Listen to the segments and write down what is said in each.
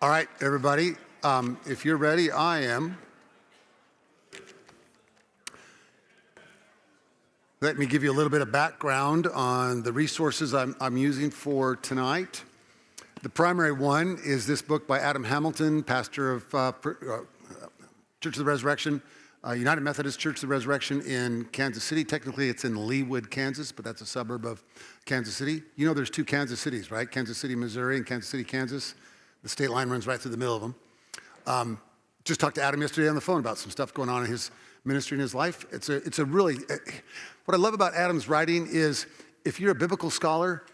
All right, everybody, if you're ready, I am. Let me give you a little bit of background on the resources I'm using for tonight. The primary one is this book by Adam Hamilton, pastor of Church of the Resurrection, United Methodist Church of the Resurrection in Kansas City. Technically, it's in Leawood, Kansas, but that's a suburb of Kansas City. You know there's two Kansas Cities, right? Kansas City, Missouri, and Kansas City, Kansas. The state line runs right through the middle of them. Just talked to Adam yesterday on the phone about some stuff going on in his ministry and his life. It's a really, what I love about Adam's writing is if you're a biblical scholar,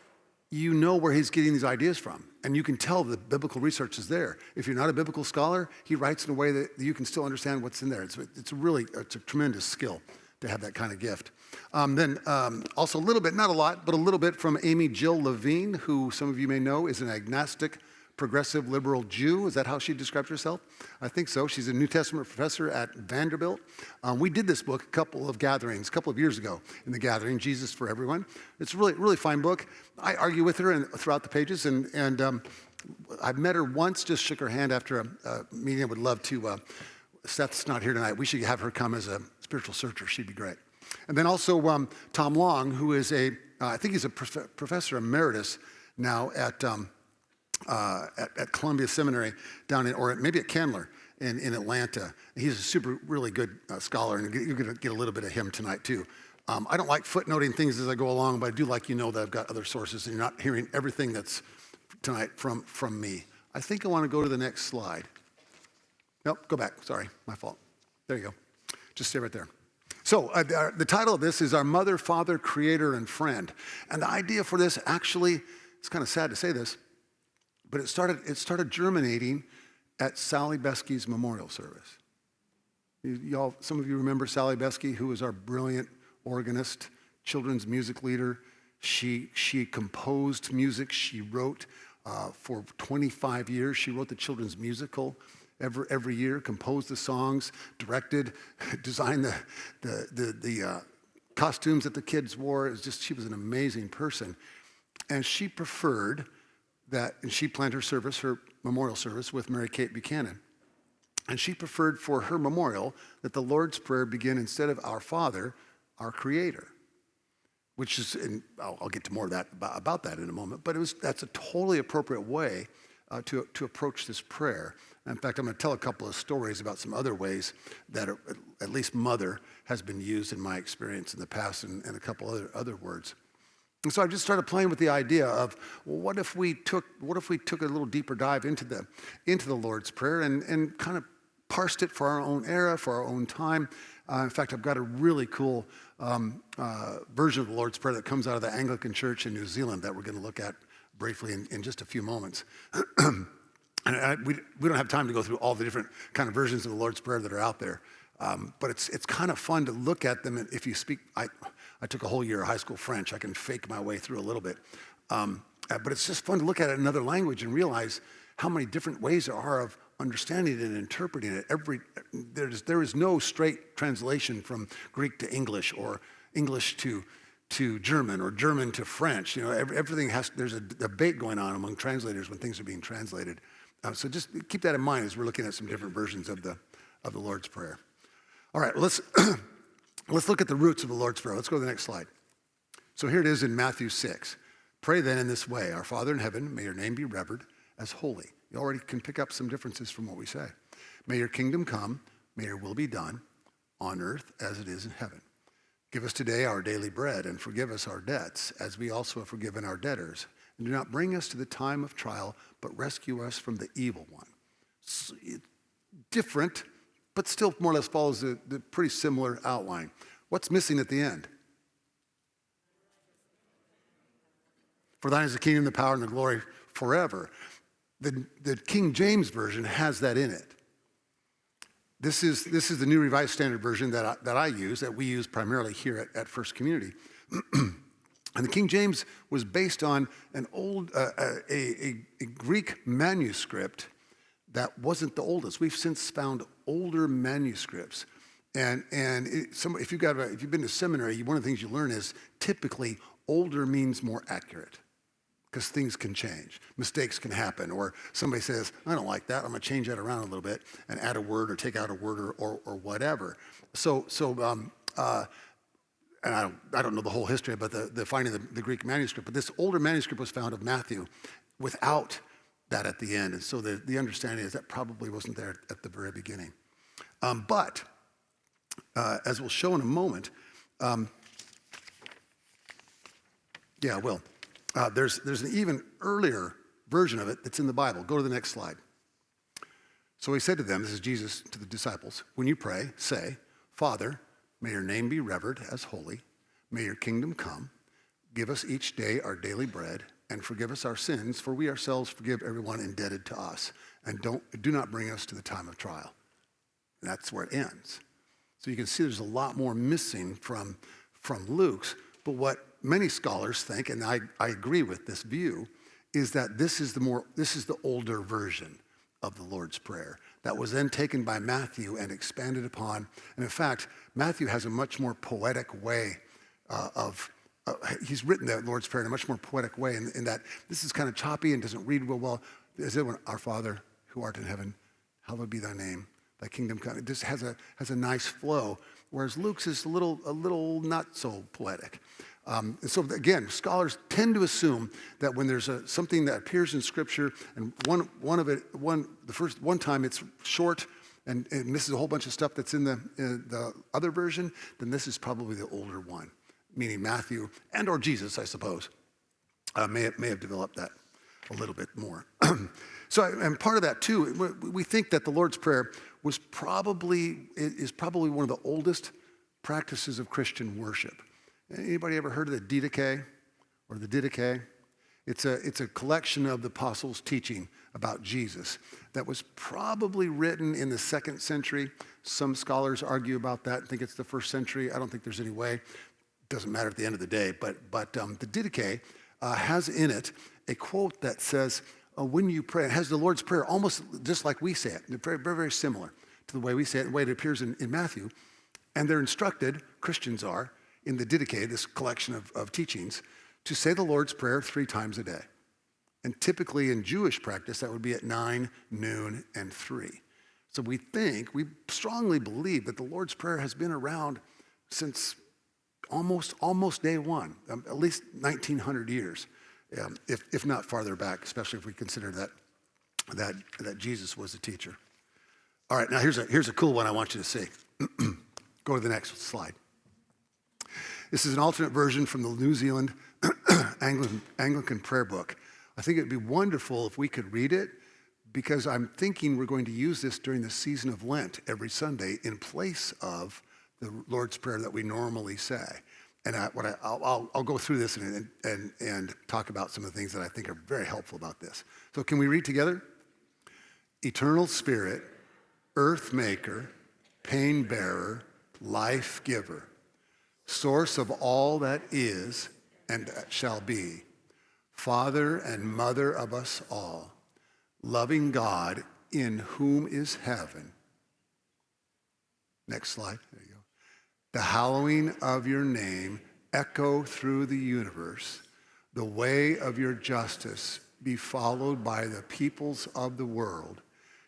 you know where he's getting these ideas from, and you can tell the biblical research is there. If you're not a biblical scholar, he writes in a way that you can still understand what's in there. It's a tremendous skill to have that kind of gift. Then also a little bit, not a lot, but a little bit from Amy Jill Levine, who some of you may know is an agnostic progressive liberal Jew. Is that how she describes herself? I think so. She's a New Testament professor at Vanderbilt. We did this book a couple of years ago in the gathering, Jesus for Everyone. It's a really fine book. I argue with her throughout the pages, and I've met her once, just shook her hand after a meeting. I would love to. Seth's not here tonight. We should have her come as a spiritual searcher. She'd be great. And then also Tom Long, who is I think he's a professor emeritus now at Columbia Seminary down or maybe at Candler in Atlanta. He's a really good scholar, and you're going to get a little bit of him tonight too. I don't like footnoting things as I go along, but I do like that I've got other sources, and you're not hearing everything that's tonight from me. I think I want to go to the next slide. Nope, go back. Sorry, my fault. There you go. Just stay right there. So the title of this is Our Mother, Father, Creator, and Friend. And the idea for this, actually, it's kind of sad to say this, but it started germinating at Sally Besky's memorial service. Y'all, some of you remember Sally Besky, who was our brilliant organist, children's music leader. She composed music. She wrote for 25 years. She wrote the children's musical every year, composed the songs, directed, designed the costumes that the kids wore. She was an amazing person. And she preferred and she planned her memorial service with Mary Kate Buchanan. And she preferred for her memorial that the Lord's Prayer begin instead of Our Father, Our Creator, which is, and I'll get to more of that about that in a moment, but that's a totally appropriate way to approach this prayer. In fact, I'm going to tell a couple of stories about some other ways that at least mother has been used in my experience in the past, and a couple other words. And so I just started playing with the idea of, well, what if we took a little deeper dive into the Lord's Prayer and kind of parsed it for our own era, for our own time. In fact, I've got a really cool version of the Lord's Prayer that comes out of the Anglican Church in New Zealand that we're going to look at briefly in just a few moments. And we don't have time to go through all the different kind of versions of the Lord's Prayer that are out there. But it's kind of fun to look at them. And if you speak, I took a whole year of high school French. I can fake my way through a little bit. But it's just fun to look at it in another language and realize how many different ways there are of understanding it and interpreting it. There is no straight translation from Greek to English or English to German or German to French. Everything there's a debate going on among translators when things are being translated. So just keep that in mind as we're looking at some different versions of the Lord's Prayer. All right, let's look at the roots of the Lord's Prayer. Let's go to the next slide. So here it is in Matthew 6. Pray then in this way, Our Father in heaven, may your name be revered as holy. You already can pick up some differences from what we say. May your kingdom come, may your will be done on earth as it is in heaven. Give us today our daily bread and forgive us our debts as we also have forgiven our debtors. And do not bring us to the time of trial, but rescue us from the evil one. Different, but still more or less follows the pretty similar outline. What's missing at the end? For thine is the kingdom, the power, and the glory forever. The King James Version has that in it. This is the New Revised Standard Version that I use, that we use primarily here at First Community. And the King James was based on an old, a Greek manuscript that wasn't the oldest. We've since found older manuscripts. And if you've been to seminary, one of the things you learn is typically older means more accurate. because things can change. Mistakes can happen, or somebody says, I don't like that, I'm gonna change that around a little bit and add a word or take out a word or whatever. And I don't know the whole history about the finding the Greek manuscript, but this older manuscript was found of Matthew without that at the end. And so the understanding is that probably wasn't there at the very beginning. But as we'll show in a moment, there's an even earlier version of it that's in the Bible. Go to the next slide. So he said to them, this is Jesus to the disciples, when you pray, say, Father, may your name be revered as holy. May your kingdom come. Give us each day our daily bread, and forgive us our sins, for we ourselves forgive everyone indebted to us. And do not bring us to the time of trial. And that's where it ends. So you can see there's a lot more missing from Luke's. But what many scholars think, and I agree with this view, is that this is the older version of the Lord's Prayer that was then taken by Matthew and expanded upon. And in fact, Matthew has a much more poetic way he's written the Lord's Prayer in a much more poetic way in that this is kind of choppy and doesn't read real well. Is it when our Father who art in heaven, hallowed be thy name, thy kingdom come. It just has a nice flow, whereas Luke's is a little not so poetic. And so again, scholars tend to assume that when there's something that appears in Scripture, and one time it's short, and this is a whole bunch of stuff that's in the other version, then this is probably the older one, meaning Matthew and or Jesus, I suppose, may have developed that a little bit more. And part of that too, we think that the Lord's Prayer is probably one of the oldest practices of Christian worship. Anybody ever heard of the Didache or the Didache? It's a collection of the apostles' teaching about Jesus that was probably written in the 2nd century. Some scholars argue about that and think it's the 1st century. I don't think there's any way. It doesn't matter at the end of the day. But the Didache has in it a quote that says, when you pray, it has the Lord's Prayer almost just like we say it. Very, very, very similar to the way we say it, the way it appears in Matthew. And they're instructed, Christians are, in the Didache, this collection of teachings, to say the Lord's Prayer 3 times a day. And typically in Jewish practice, that would be at 9, noon, and 3. So we strongly believe that the Lord's Prayer has been around since almost day one, at least 1900 years, if not farther back, especially if we consider that Jesus was a teacher. All right, now here's a cool one I want you to see. Go to the next slide. This is an alternate version from the New Zealand Anglican prayer book. I think it'd be wonderful if we could read it, because I'm thinking we're going to use this during the season of Lent every Sunday in place of the Lord's Prayer that we normally say. And I'll go through this and talk about some of the things that I think are very helpful about this. So can we read together? Eternal Spirit, Earth Maker, Pain Bearer, Life Giver, Source of all that is and that shall be, Father and Mother of us all, loving God in whom is heaven. Next slide. There you go. The hallowing of your name echo through the universe. The way of your justice be followed by the peoples of the world.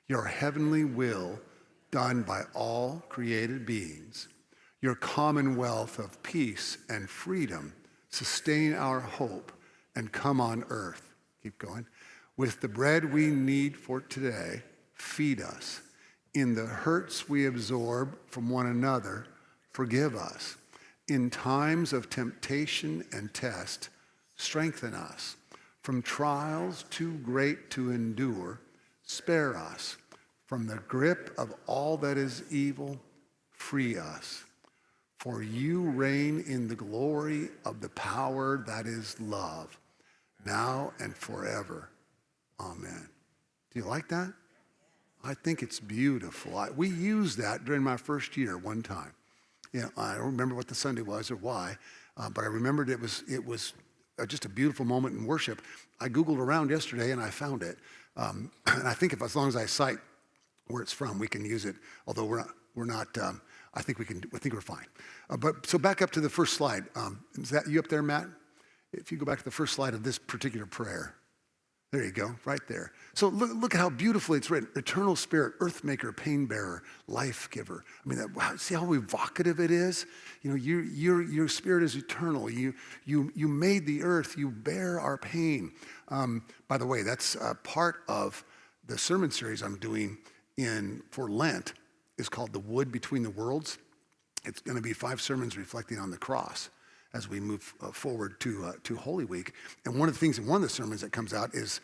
Your heavenly will done by all created beings. Your commonwealth of peace and freedom sustain our hope and come on earth. Keep going. With the bread we need for today, feed us. In the hurts we absorb from one another, forgive us. In times of temptation and test, strengthen us. From trials too great to endure, spare us. From the grip of all that is evil, free us. For you reign in the glory of the power that is love, now and forever. Amen. Do you like that? I think it's beautiful. We used that during my first year one time. I don't remember what the Sunday was or why, but I remembered it was just a beautiful moment in worship. I Googled around yesterday and I found it. And I think as long as I cite where it's from, we can use it. Although we're not. I think we're fine. But so back up to the first slide. Is that you up there, Matt? If you go back to the first slide of this particular prayer, there you go, right there. So look at how beautifully it's written. Eternal Spirit, earth maker, pain bearer, life giver. I mean, wow, see how evocative it is? You know, your spirit is eternal. You made the earth. You bear our pain. By the way, that's part of the sermon series I'm doing for Lent. Is called The Wood Between the Worlds. It's going to be 5 sermons reflecting on the cross as we move forward to Holy Week. And one of the things in one of the sermons that comes out is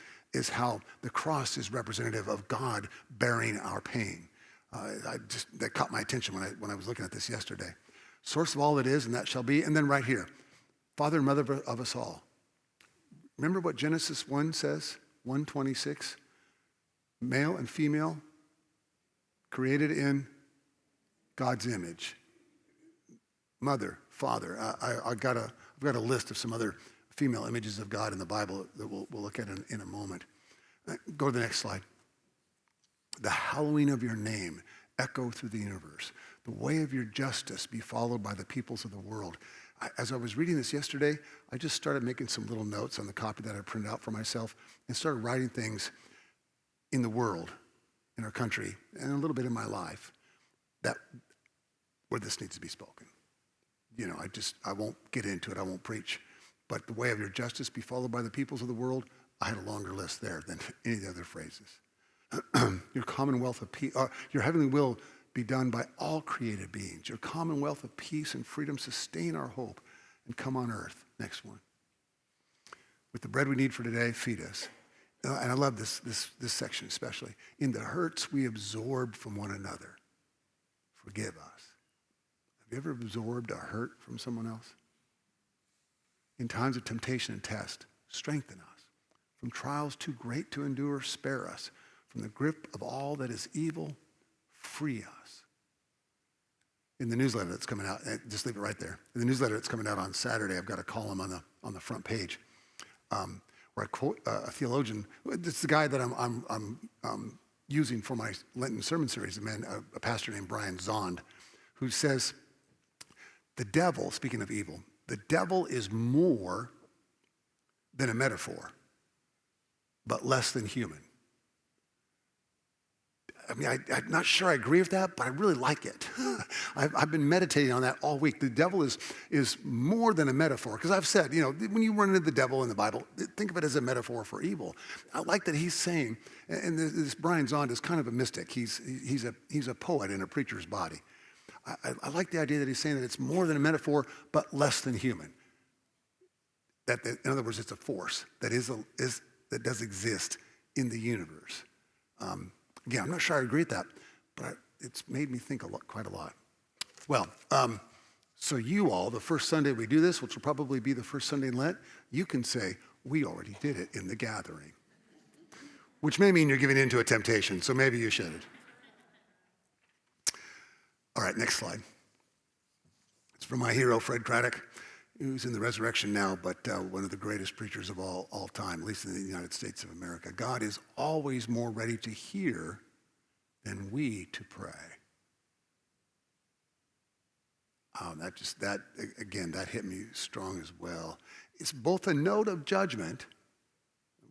how the cross is representative of God bearing our pain. That caught my attention when I was looking at this yesterday. Source of all that is, and that shall be. And then right here, Father and Mother of us all. Remember what Genesis 1 says, 1:26? Male and female, created in God's image. Mother, father. I've got a list of some other female images of God in the Bible that we'll look at in a moment. Go to the next slide. The hallowing of your name echo through the universe. The way of your justice be followed by the peoples of the world. As I was reading this yesterday, I just started making some little notes on the copy that I printed out for myself and started writing things in the world, in our country, and a little bit in my life, where this needs to be spoken. You know, I won't get into it, I won't preach, but the way of your justice be followed by the peoples of the world, I had a longer list there than any of the other phrases. Your commonwealth of peace, your heavenly will be done by all created beings. Your commonwealth of peace and freedom sustain our hope and come on earth. Next one. With the bread we need for today, feed us. And I love this section especially. In the hurts we absorb from one another, forgive us. Have you ever absorbed a hurt from someone else? In times of temptation and test, strengthen us. From trials too great to endure, spare us. From the grip of all that is evil, free us. In the newsletter that's coming out, just leave it right there. In the newsletter that's coming out on Saturday, I've got a column on the front page where I quote a theologian. It's the guy that I'm using for my Lenten sermon series, a pastor named Brian Zond, who says, the devil, speaking of evil, the devil is more than a metaphor, but less than human. I mean, I'm not sure I agree with that, but I really like it. I've been meditating on that all week. The devil is more than a metaphor. Because I've said, you know, when you run into the devil in the Bible, think of it as a metaphor for evil. I like that he's saying, and this Brian Zond is kind of a mystic. He's a poet in a preacher's body. I like the idea that he's saying that it's more than a metaphor, but less than human. In other words, it's a force that that does exist in the universe. Again, I'm not sure I agree with that, but it's made me think quite a lot. Well, so you all, the first Sunday we do this, which will probably be the first Sunday in Lent, you can say, we already did it in the gathering. Which may mean you're giving in to a temptation, so maybe you should. All right, next slide. It's from my hero, Fred Craddock, who's in the resurrection now, but one of the greatest preachers of all time, at least in the United States of America. God is always more ready to hear than we to pray. That hit me strong as well. It's both a note of judgment.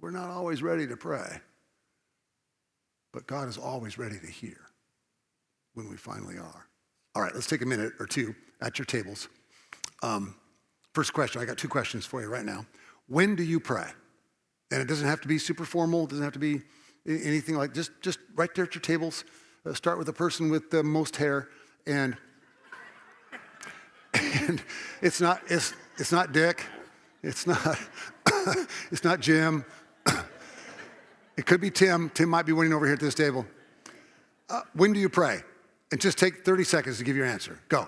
We're not always ready to pray, but God is always ready to hear when we finally are. All right, let's take a minute or two at your tables. First question, I got 2 questions for you right now. When do you pray? And it doesn't have to be super formal. It doesn't have to be anything like, just right there at your tables. Start with the person with the most hair. And it's not Dick. It's not Jim. It could be Tim. Tim might be waiting over here at this table. When do you pray? And just take 30 seconds to give your answer. Go.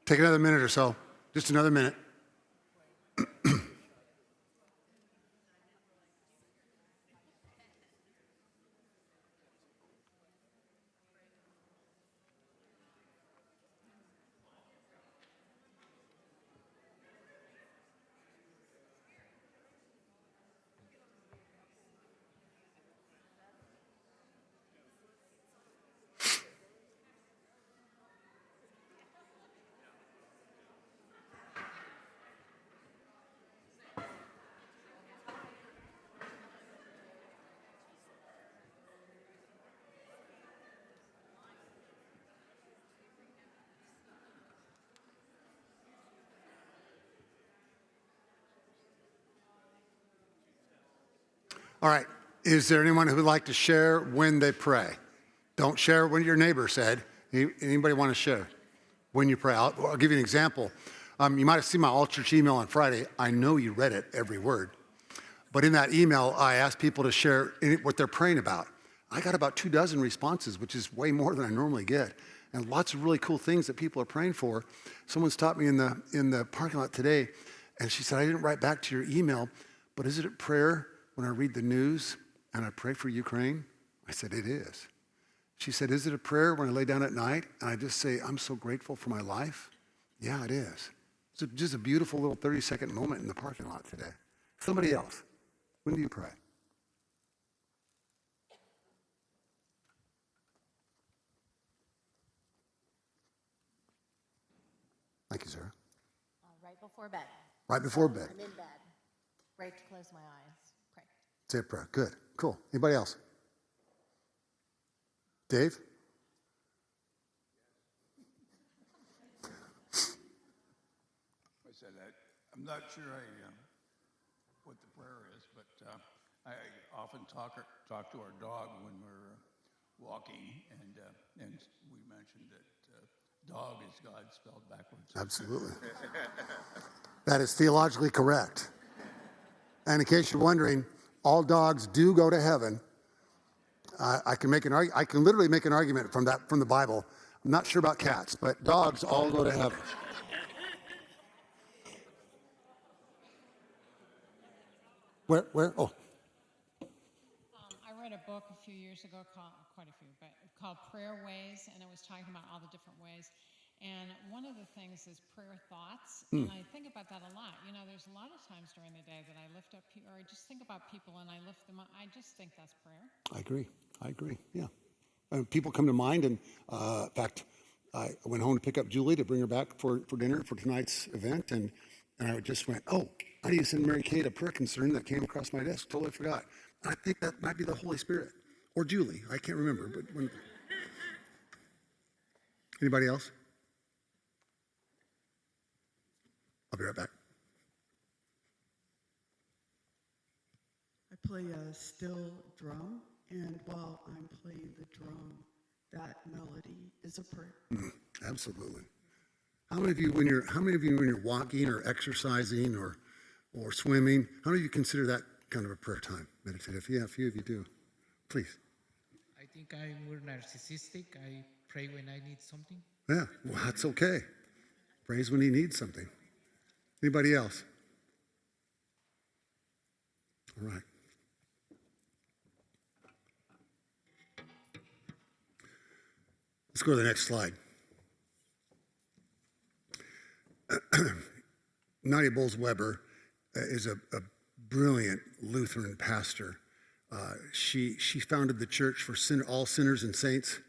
Take another minute or so, just another minute. All right. Is there anyone who would like to share when they pray? Don't share what your neighbor said. Anybody want to share when you pray? I'll give you an example. You might have seen my all church email on Friday. I know you read it, every word. But in that email, I asked people to share what they're praying about. I got about 24 responses, which is way more than I normally get. And lots of really cool things that people are praying for. Someone stopped me in the parking lot today, and she said, I didn't write back to your email, but is it a prayer when I read the news and I pray for Ukraine? I said, it is. She said, is it a prayer when I lay down at night and I just say, I'm so grateful for my life? Yeah, it is. It's just a beautiful little 30-second moment in the parking lot today. Somebody else, when do you pray? Thank you, Sarah. Right before bed. Right before bed. I'm in bed. Right to close my eyes. Pray. Say a prayer. Good. Cool. Anybody else? Dave? I said that. I'm not sure what the prayer is, but I often talk to our dog when we're walking, and we mentioned that dog is God spelled backwards. Absolutely. That is theologically correct. And in case you're wondering, all dogs do go to heaven. I can literally make an argument from the Bible. I'm not sure about cats, but dogs all go to heaven. Where? Oh. I read a book a few years ago, quite a few, but called Prayer Ways, and it was talking about all the different ways. And one of the things is prayer thoughts, and I think about that a lot. You know, there's a lot of times during the day that I lift up people, or I just think about people and I lift them up. I just think that's prayer. I agree. Yeah. People come to mind, and in fact, I went home to pick up Julie to bring her back for dinner for tonight's event, and I just went, oh, I need to send Mary Kate a prayer concern that came across my desk. Totally forgot. I think that might be the Holy Spirit or Julie. I can't remember. But anybody else? I'll be right back. I play a still drum, and while I'm playing the drum, that melody is a prayer. Absolutely. How many of you, when you're walking or exercising or swimming, how many of you consider that kind of a prayer time, meditative? Yeah, a few of you do. Please. I think I'm more narcissistic. I pray when I need something. Yeah, well, that's okay. Praise when he needs something. Anybody else? All right. Let's go to the next slide. Nadia Bowles-Weber is a brilliant Lutheran pastor. She founded the church for all sinners and saints.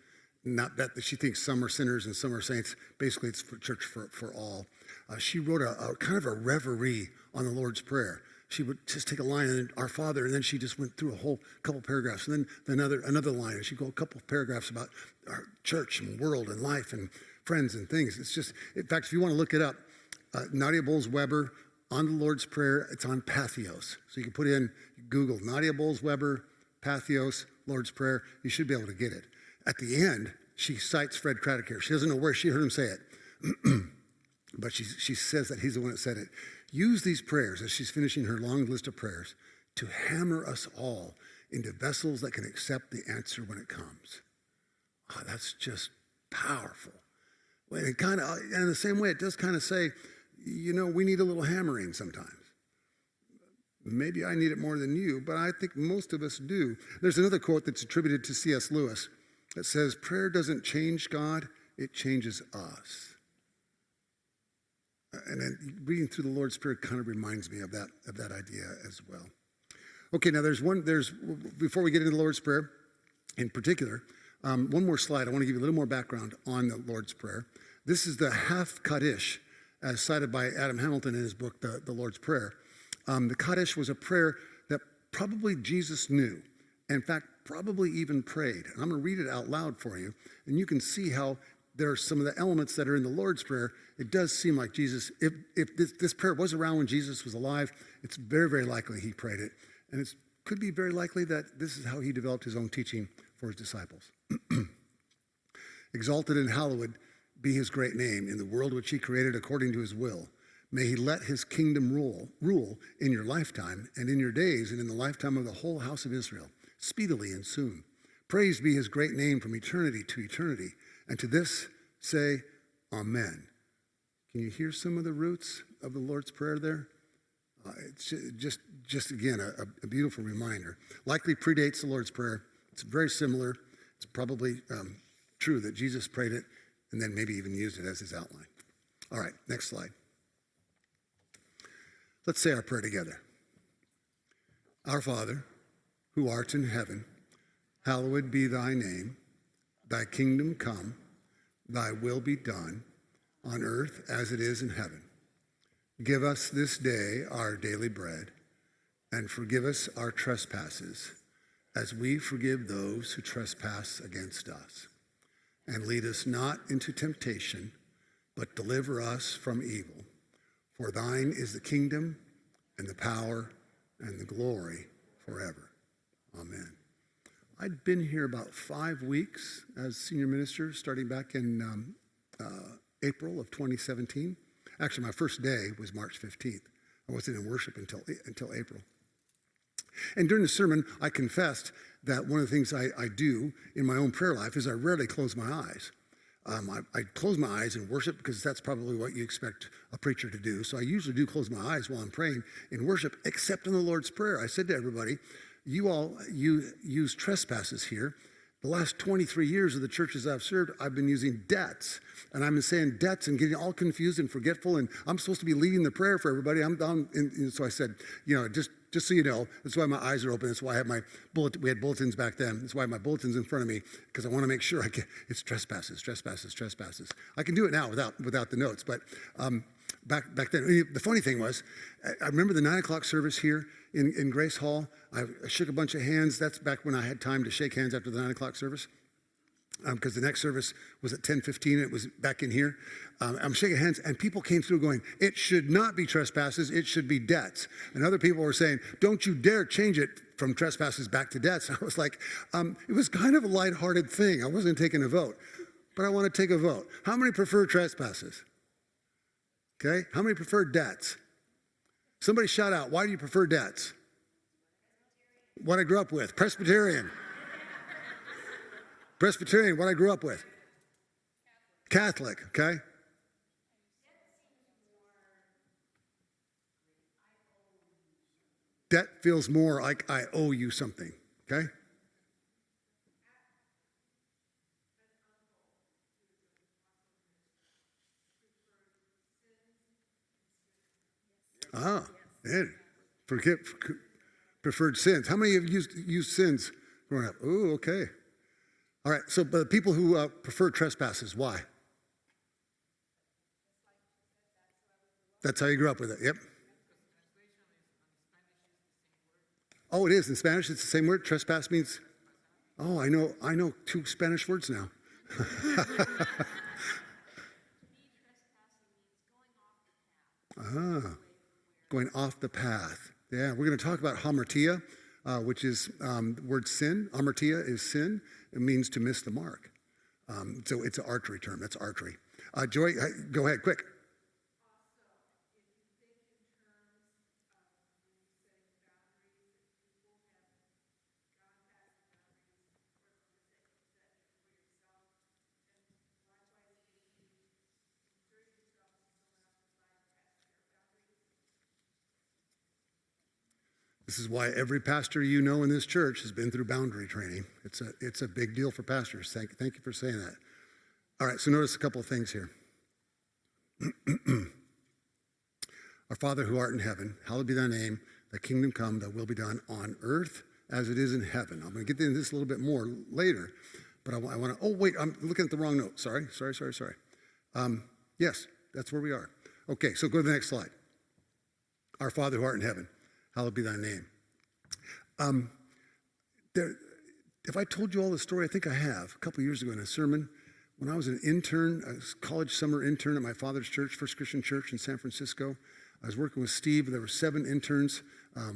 Not that she thinks some are sinners and some are saints. Basically, it's for church for all. She wrote a kind of a reverie on the Lord's Prayer. She would just take a line and then Our Father, and then she just went through a whole couple paragraphs, and then another line, and she'd go a couple of paragraphs about our church and world and life and friends and things. It's just, in fact, if you want to look it up, Nadia Bowles-Weber on the Lord's Prayer, it's on Patheos. So you can put in Google Nadia Bowles-Weber, Patheos, Lord's Prayer. You should be able to get it. At the end, she cites Fred Craddock here. She doesn't know where she heard him say it, but she says that he's the one that said it. Use these prayers as she's finishing her long list of prayers to hammer us all into vessels that can accept the answer when it comes. Oh, that's just powerful. And it kind of, in the same way, it does kind of say, we need a little hammering sometimes. Maybe I need it more than you, but I think most of us do. There's another quote that's attributed to C.S. Lewis that says, prayer doesn't change God, it changes us. And then reading through the Lord's Prayer kind of reminds me of that idea as well. Okay, now before we get into the Lord's Prayer in particular, one more slide. I want to give you a little more background on the Lord's Prayer. This is the half Kaddish, as cited by Adam Hamilton in his book, The Lord's Prayer. The Kaddish was a prayer that probably Jesus knew. In fact, probably even prayed. And I'm going to read it out loud for you, and you can see how there are some of the elements that are in the Lord's Prayer. It does seem like Jesus, if this prayer was around when Jesus was alive, it's very, very likely he prayed it. And it could be very likely that this is how he developed his own teaching for his disciples. Exalted and hallowed be his great name in the world which he created according to his will. May he let his kingdom rule in your lifetime and in your days and in the lifetime of the whole house of Israel, speedily and soon. Praise be his great name from eternity to eternity. And to this say, Amen. Can you hear some of the roots of the Lord's Prayer there? It's just again, a beautiful reminder. Likely predates the Lord's Prayer. It's very similar. It's probably true that Jesus prayed it and then maybe even used it as his outline. All right, next slide. Let's say our prayer together. Our Father, who art in heaven, hallowed be thy name. Thy kingdom come, thy will be done, on earth as it is in heaven. Give us this day our daily bread, and forgive us our trespasses, as we forgive those who trespass against us. And lead us not into temptation, but deliver us from evil. For thine is the kingdom, and the power, and the glory forever. Amen. I'd been here about 5 weeks as senior minister, starting back in April of 2017. Actually, my first day was March 15th. I wasn't in worship until April. And during the sermon, I confessed that one of the things I do in my own prayer life is I rarely close my eyes. I close my eyes in worship because that's probably what you expect a preacher to do. So I usually do close my eyes while I'm praying in worship, except in the Lord's Prayer. I said to everybody, you use trespasses here. The last 23 years of the churches I've served, I've been using debts. And I've been saying debts and getting all confused and forgetful. And I'm supposed to be leading the prayer for everybody. So I said, just so you know, that's why my eyes are open. That's why I have my we had bulletins back then. That's why I have my bulletins in front of me, because I want to make sure it's trespasses. I can do it now without the notes. But back then, the funny thing was, I remember the 9 o'clock service here in Grace Hall. I shook a bunch of hands. That's back when I had time to shake hands after the 9 o'clock service, because the next service was at 10:15. It was back in here. I'm shaking hands, and people came through going, it should not be trespasses, it should be debts. And other people were saying, don't you dare change it from trespasses back to debts. I was like, it was kind of a lighthearted thing. I wasn't taking a vote, but I want to take a vote. How many prefer trespasses? Okay, how many prefer debts? Somebody shout out, why do you prefer debts? What I grew up with, Presbyterian. Presbyterian, what I grew up with. Catholic, okay? Debt feels more like I owe you something, okay? Preferred sins. How many of you used sins growing up? Oh, okay. All right, so but people who prefer trespasses, why? That's how you grew up with it, yep. Oh, it is. In Spanish, it's the same word. Trespass means, I know 2 Spanish words now. Going off the path. Yeah, we're going to talk about hamartia, which is the word sin. Hamartia is sin. It means to miss the mark. So it's an archery term. That's archery. Joy, go ahead, quick. This is why every pastor you know in this church has been through boundary training. It's a big deal for pastors. Thank you for saying that. All right, so notice a couple of things here. Our Father who art in heaven, hallowed be thy name, thy kingdom come, thy will be done on earth as it is in heaven. I'm going to get into this a little bit more later, but I want to, oh, wait, I'm looking at the wrong note. Sorry. Yes, that's where we are. Okay, so go to the next slide. Our Father who art in heaven, hallowed be thy name. If I told you all the story, I think I have, a couple years ago in a sermon, when I was an intern, a college summer intern at my father's church, First Christian Church in San Francisco. I was working with Steve. There were 7 interns.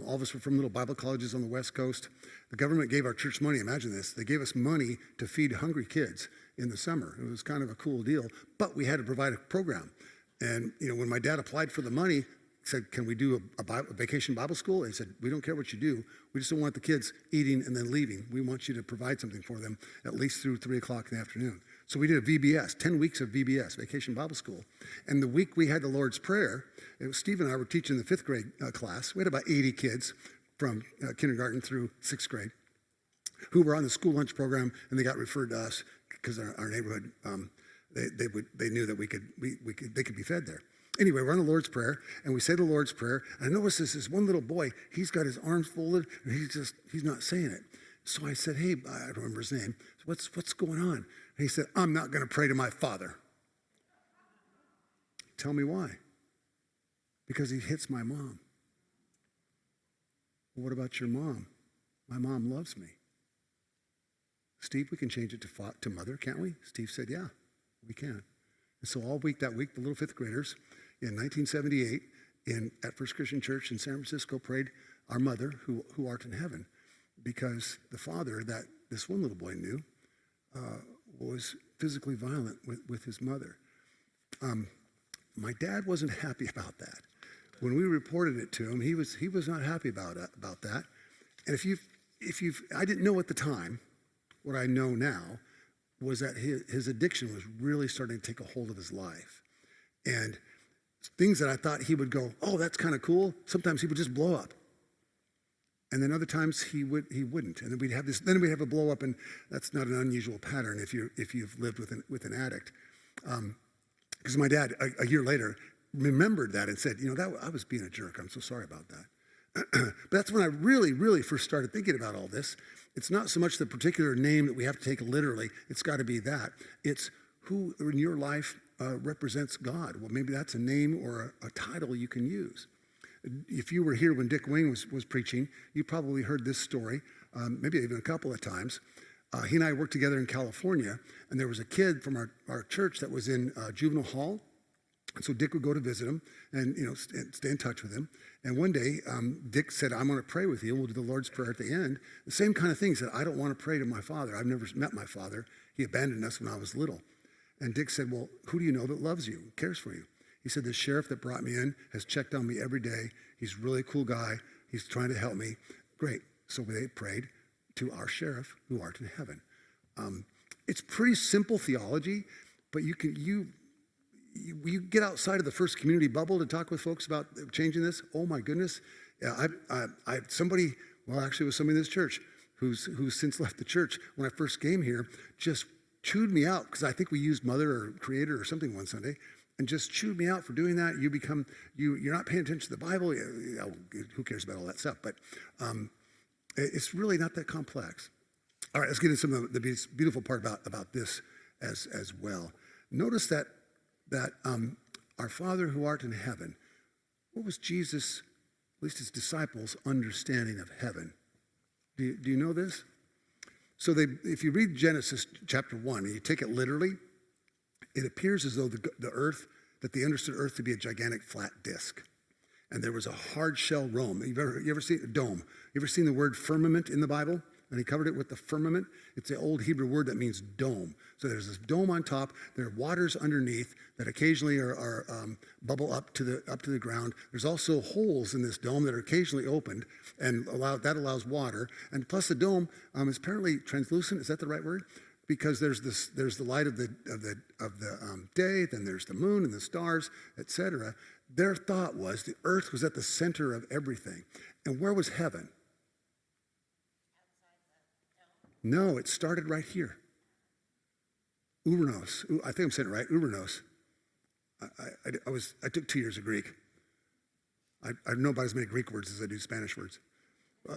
All of us were from little Bible colleges on the West Coast. The government gave our church money. Imagine this. They gave us money to feed hungry kids in the summer. It was kind of a cool deal, but we had to provide a program. And, when my dad applied for the money, he said, can we do a vacation Bible school? They said, we don't care what you do. We just don't want the kids eating and then leaving. We want you to provide something for them at least through 3 o'clock in the afternoon. So we did a VBS, 10 weeks of VBS, Vacation Bible School. And the week we had the Lord's Prayer, Steve and I were teaching the 5th grade class. We had about 80 kids from kindergarten through 6th grade who were on the school lunch program, and they got referred to us because our neighborhood, they knew that they could be fed there. Anyway, we're on the Lord's Prayer, and we say the Lord's Prayer, and I noticed this one little boy, he's got his arms folded, and he's not saying it. So I said, hey, I don't remember his name. What's going on? And he said, I'm not going to pray to my father. Tell me why. Because he hits my mom. Well, what about your mom? My mom loves me. Steve, we can change it to mother, can't we? Steve said, yeah, we can. And so all week that week, the little 5th graders in 1978 at First Christian Church in San Francisco prayed our mother who art in heaven, because the father that this one little boy knew was physically violent with his mother. My dad wasn't happy about that. When we reported it to him, he was not happy about that. And I didn't know at the time, what I know now, was that his addiction was really starting to take a hold of his life. And things that I thought he would go, oh, that's kind of cool, sometimes he would just blow up. And then other times he wouldn't. And then we'd have a blow up, and that's not an unusual pattern if you've lived with an addict. Because my dad, a year later, remembered that and said, I was being a jerk. I'm so sorry about that. But that's when I really, really first started thinking about all this. It's not so much the particular name that we have to take literally. It's got to be that. It's who in your life represents God. Well, maybe that's a name or a title you can use. If you were here when Dick Wing was preaching, you probably heard this story, maybe even a couple of times. He and I worked together in California, and there was a kid from our church that was in juvenile hall. And so Dick would go to visit him and stay in touch with him. And one day, Dick said, I'm going to pray with you, and we'll do the Lord's Prayer at the end. The same kind of thing. He said, I don't want to pray to my father. I've never met my father. He abandoned us when I was little. And Dick said, well, who do you know that loves you, cares for you? He said, the sheriff that brought me in has checked on me every day. He's a really cool guy. He's trying to help me. Great. So they prayed to our sheriff who art in heaven. It's pretty simple theology, but you get outside of the First Community bubble to talk with folks about changing this. Oh my goodness. Yeah, somebody in this church who's since left the church when I first came here, just chewed me out because I think we used Mother or Creator or something one Sunday, and just chewed me out for doing that. You're not paying attention to the Bible. Who cares about all that stuff? But it's really not that complex. All right, let's get into some of the beautiful part about this as well. Notice that our Father who art in heaven, what was Jesus, at least his disciples' understanding of heaven? Do you know this? So if you read Genesis chapter 1 and you take it literally, it appears as though that they understood earth to be a gigantic flat disk. And there was a hard shell dome. You ever seen a dome? You ever seen the word firmament in the Bible? And he covered it with the firmament. It's the old Hebrew word that means dome. So there's this dome on top. There are waters underneath that occasionally are bubble up to the ground. There's also holes in this dome that are occasionally opened, and that allows water. And plus the dome is apparently translucent. Is that the right word? Because there's the light of the day, then there's the moon and the stars, etc. Their thought was the earth was at the center of everything. And where was heaven? No, it started right here. Uranos. I think I'm saying it right. Uranos. I took 2 years of Greek. I know about as many Greek words as I do Spanish words.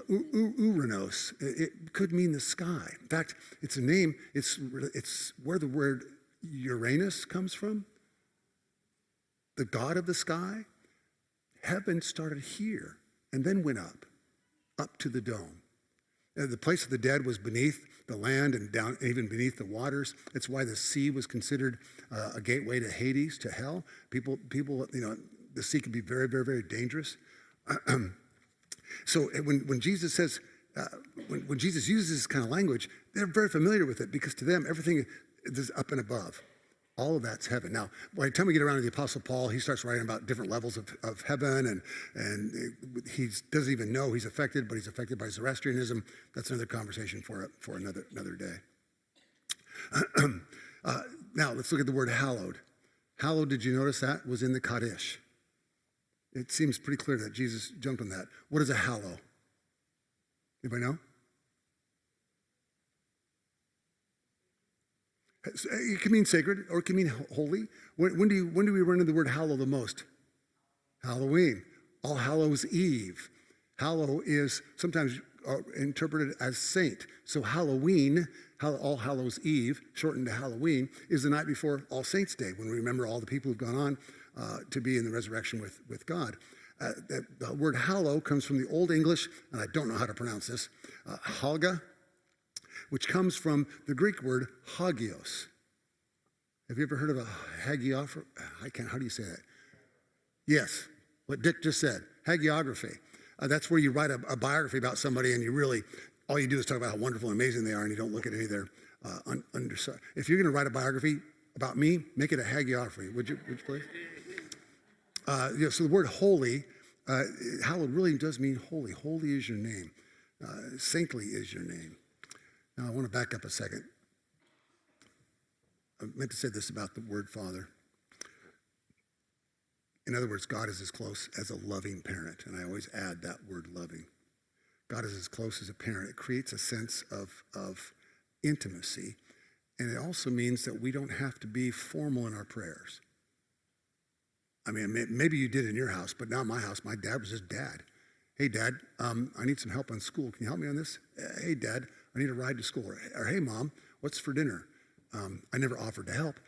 Uranos. It could mean the sky. In fact, it's a name. It's where the word Uranus comes from. The god of the sky. Heaven started here and then went up to the dome. The place of the dead was beneath the land and down, even beneath the waters. It's why the sea was considered a gateway to Hades, to hell. People, the sea can be very, very, very dangerous. So when Jesus says, when Jesus uses this kind of language, they're very familiar with it because to them, everything is up and above. All of that's heaven. Now, by the time we get around to the Apostle Paul, he starts writing about different levels of heaven, and he doesn't even know he's affected, but he's affected by Zoroastrianism. That's another conversation for another day. Now, let's look at the word hallowed. Hallowed, did you notice that, was in the Kaddish? It seems pretty clear that Jesus jumped on that. What is a hallow? Anybody know? It can mean sacred or it can mean holy. When do we run into the word hallow the most? Halloween. All Hallows Eve. Hallow is sometimes interpreted as saint. So Halloween, All Hallows Eve, shortened to Halloween, is the night before All Saints Day, when we remember all the people who've gone on to be in the resurrection with God. The word hallow comes from the Old English, and I don't know how to pronounce this, halga, which comes from the Greek word hagios. Have you ever heard of a hagiography? How do you say that? Yes, what Dick just said, hagiography. That's where you write a biography about somebody and all you do is talk about how wonderful and amazing they are and you don't look at any of their underside. If you're going to write a biography about me, make it a hagiography, would you please? So the word holy, hallowed really does mean holy. Holy is your name. Saintly is your name. Now, I want to back up a second. I meant to say this about the word Father. In other words, God is as close as a loving parent, and I always add that word loving. God is as close as a parent. It creates a sense of intimacy, and it also means that we don't have to be formal in our prayers. I mean, maybe you did in your house, but not in my house. My dad was just dad. Hey, Dad, I need some help on school. Can you help me on this? Hey, Dad, I need a ride to school. Or hey, Mom, what's for dinner? I never offered to help.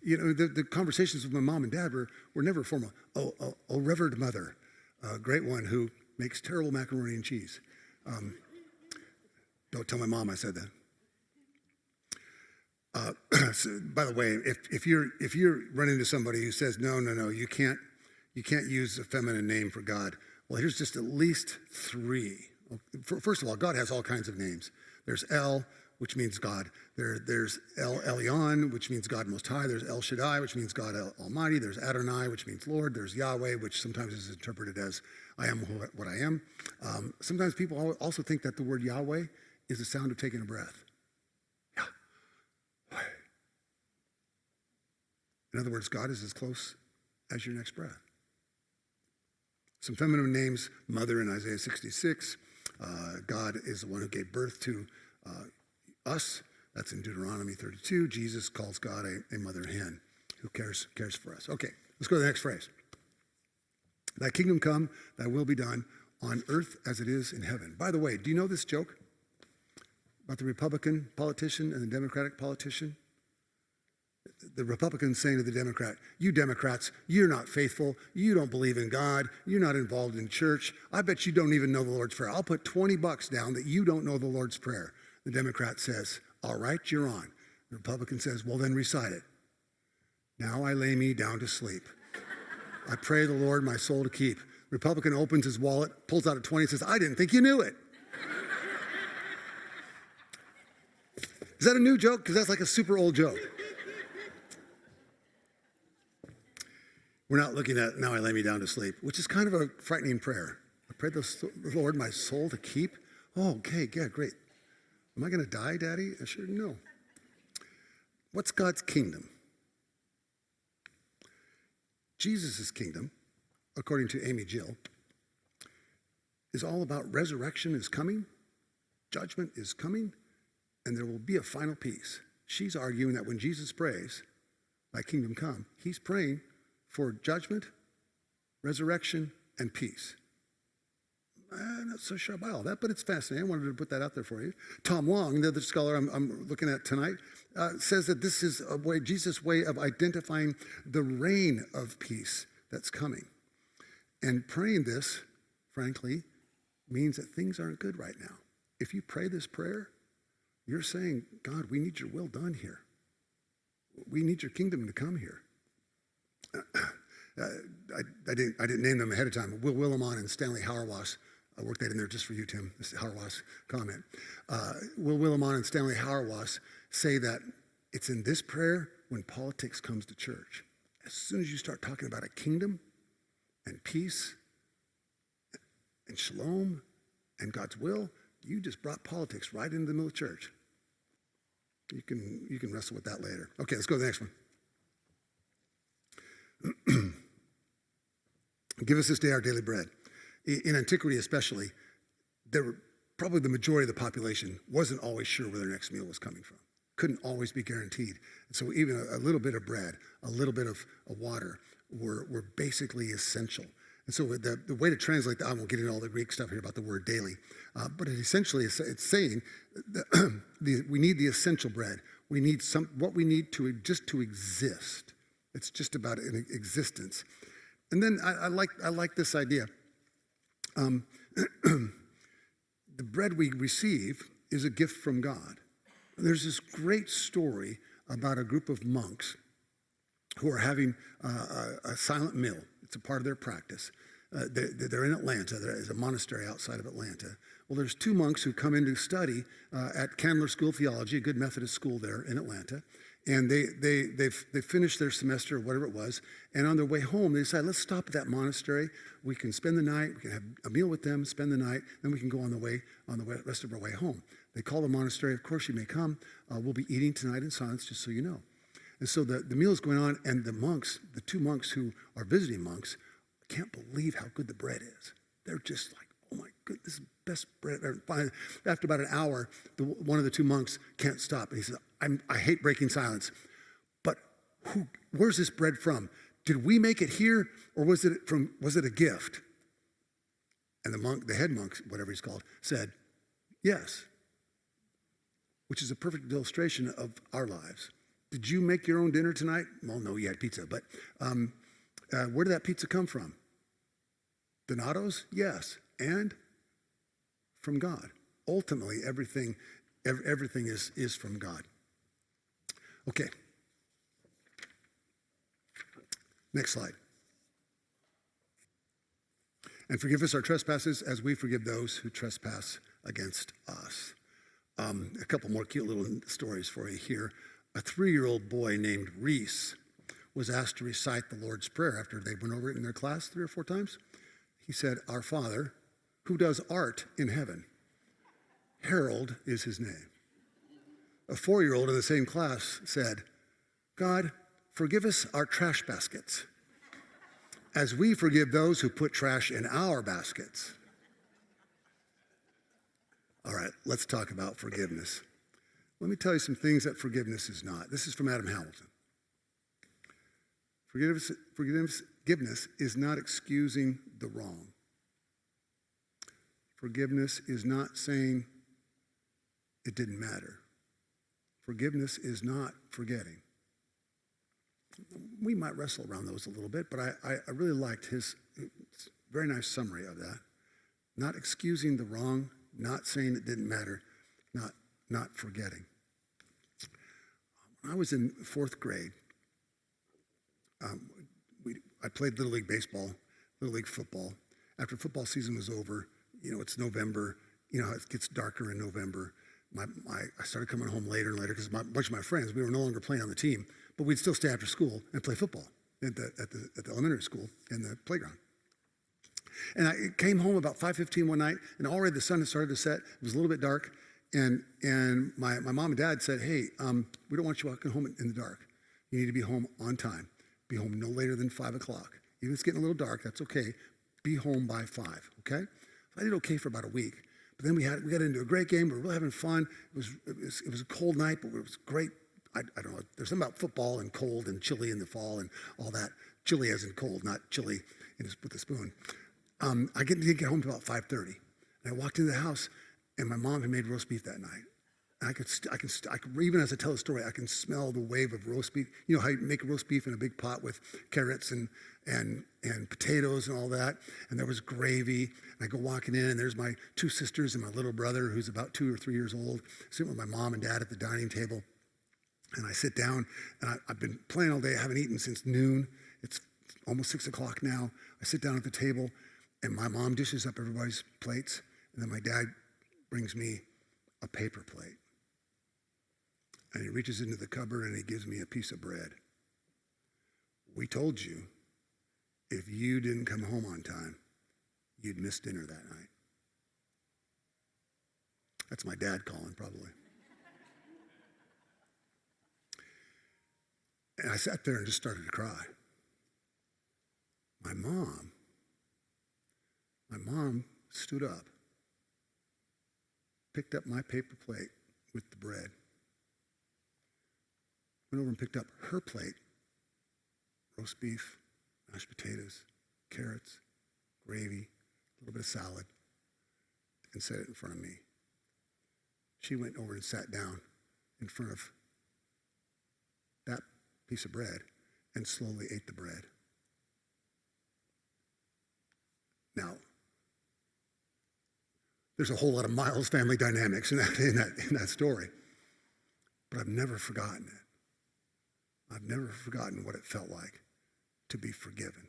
The conversations with my mom and dad were never formal. Oh, Revered Mother, a great one who makes terrible macaroni and cheese. Don't tell my mom I said that. So, by the way, if you're running into somebody who says no, you can't use a feminine name for God. Well, here's just at least 3. First of all, God has all kinds of names. There's El, which means God. There's El Elyon, which means God Most High. There's El Shaddai, which means God Almighty. There's Adonai, which means Lord. There's Yahweh, which sometimes is interpreted as I am what I am. Sometimes people also think that the word Yahweh is the sound of taking a breath. Yahweh. In other words, God is as close as your next breath. Some feminine names, Mother in Isaiah 66. God is the one who gave birth to us. That's in Deuteronomy 32. Jesus calls God a mother hen who cares for us. Okay, let's go to the next phrase. Thy kingdom come, thy will be done on earth as it is in heaven. By the way, do you know this joke about the Republican politician and the Democratic politician? The Republicans saying to the Democrat, you Democrats, you're not faithful. You don't believe in God. You're not involved in church. I bet you don't even know the Lord's Prayer. I'll put $20 down that you don't know the Lord's Prayer. The Democrat says, all right, you're on. The Republican says, well, then recite it. Now I lay me down to sleep. I pray the Lord my soul to keep. Republican opens his wallet, pulls out a 20 and says, I didn't think you knew it. Is that a new joke? Because that's like a super old joke. We're not looking at now I lay me down to sleep, which is kind of a frightening prayer. I pray the Lord my soul to keep. Oh, okay, yeah, great. Am I going to die, Daddy? I sure no. What's God's kingdom? Jesus' kingdom, according to Amy Jill, is all about resurrection is coming, judgment is coming, and there will be a final peace. She's arguing that when Jesus prays, thy kingdom come, he's praying for judgment, resurrection, and peace. I'm not so sure about all that, but it's fascinating. I wanted to put that out there for you. Tom Long, the other scholar I'm looking at tonight, says that this is a way, Jesus' way of identifying the reign of peace that's coming. And praying this, frankly, means that things aren't good right now. If you pray this prayer, you're saying, God, we need your will done here. We need your kingdom to come here. I didn't name them ahead of time. Will Willimon and Stanley Hauerwas, I worked that in there just for you, Tim, this Hauerwas comment. Will Willimon and Stanley Hauerwas say that it's in this prayer when politics comes to church. As soon as you start talking about a kingdom and peace and shalom and God's will, you just brought politics right into the middle of church. You can wrestle with that later. Okay, let's go to the next one. Give us this day our daily bread. In antiquity especially, probably the majority of the population wasn't always sure where their next meal was coming from. Couldn't always be guaranteed. And so even a little bit of bread, a little bit of water were basically essential. And so the way to translate that, I won't get into all the Greek stuff here about the word daily, but essentially it's saying that we need the essential bread. We need what we need to exist. It's just about an existence. And then I like this idea. The bread we receive is a gift from God. There's this great story about a group of monks who are having a silent meal. It's a part of their practice. They're in Atlanta. There is a monastery outside of Atlanta. Well, there's two monks who come in to study at Candler School of Theology, a good Methodist school there in Atlanta. And they finished their semester or whatever it was. And on their way home, they decided, let's stop at that monastery. We can spend the night. We can have a meal with them, spend the night. Then we can go on the rest of our way home. They call the monastery. Of course, you may come. We'll be eating tonight in silence, just so you know. And so the meal is going on, and the two monks who are visiting monks, can't believe how good the bread is. They're just like, oh my goodness, this is the best bread ever. Finally, after about an hour, one of the two monks can't stop. And he says, I hate breaking silence, but where's this bread from? Did we make it here, or was it a gift? And the head monk, whatever he's called, said, yes, which is a perfect illustration of our lives. Did you make your own dinner tonight? Well, no, you had pizza, but where did that pizza come from? Donato's? Yes. And from God. Ultimately, everything is from God. Okay. Next slide. And forgive us our trespasses as we forgive those who trespass against us. A couple more cute little stories for you here. A 3-year-old boy named Reese was asked to recite the Lord's Prayer after they went over it in their class 3 or 4 times. He said, Our Father, who does art in heaven. Harold is his name. A 4-year-old in the same class said, God, forgive us our trash baskets, as we forgive those who put trash in our baskets. All right, let's talk about forgiveness. Let me tell you some things that forgiveness is not. This is from Adam Hamilton. Forgiveness is not excusing the wrong. Forgiveness is not saying it didn't matter. Forgiveness is not forgetting. We might wrestle around those a little bit, but I really liked his very nice summary of that. Not excusing the wrong, not saying it didn't matter, not forgetting. When I was in 4th grade, I played Little League baseball, Little League football. After football season was over, it's November. It gets darker in November. I started coming home later and later because a bunch of my friends, we were no longer playing on the team, but we'd still stay after school and play football at the elementary school in the playground. And I came home about 5:15 one night, and already the sun had started to set. It was a little bit dark, and my mom and dad said, hey, we don't want you walking home in the dark. You need to be home on time. Be home no later than 5 o'clock. Even if it's getting a little dark, that's okay. Be home by 5, okay? So I did okay for about a week. But then we got into a great game. We were really having fun. It was a cold night, but it was great. I don't know. There's something about football and cold and chilly in the fall and all that. Chilly as in cold, not chili with a spoon. I didn't get home until about 5:30. And I walked into the house, and my mom had made roast beef that night. And I could even as I tell the story, I can smell the wave of roast beef. You know how you make a roast beef in a big pot with carrots and potatoes and all that. And there was gravy. And I go walking in, and there's my 2 sisters and my little brother, who's about 2 or 3 years old, sitting with my mom and dad at the dining table. And I sit down, and I've been playing all day. I haven't eaten since noon. It's almost 6 o'clock now. I sit down at the table, and my mom dishes up everybody's plates. And then my dad brings me a paper plate. And he reaches into the cupboard and he gives me a piece of bread. We told you if you didn't come home on time, you'd miss dinner that night. That's my dad calling, probably. And I sat there and just started to cry. My mom stood up, picked up my paper plate with the bread, went over and picked up her plate, roast beef, mashed potatoes, carrots, gravy, a little bit of salad, and set it in front of me. She went over and sat down in front of that piece of bread and slowly ate the bread. Now, there's a whole lot of Miles family dynamics in that story, but I've never forgotten it. I've never forgotten what it felt like to be forgiven.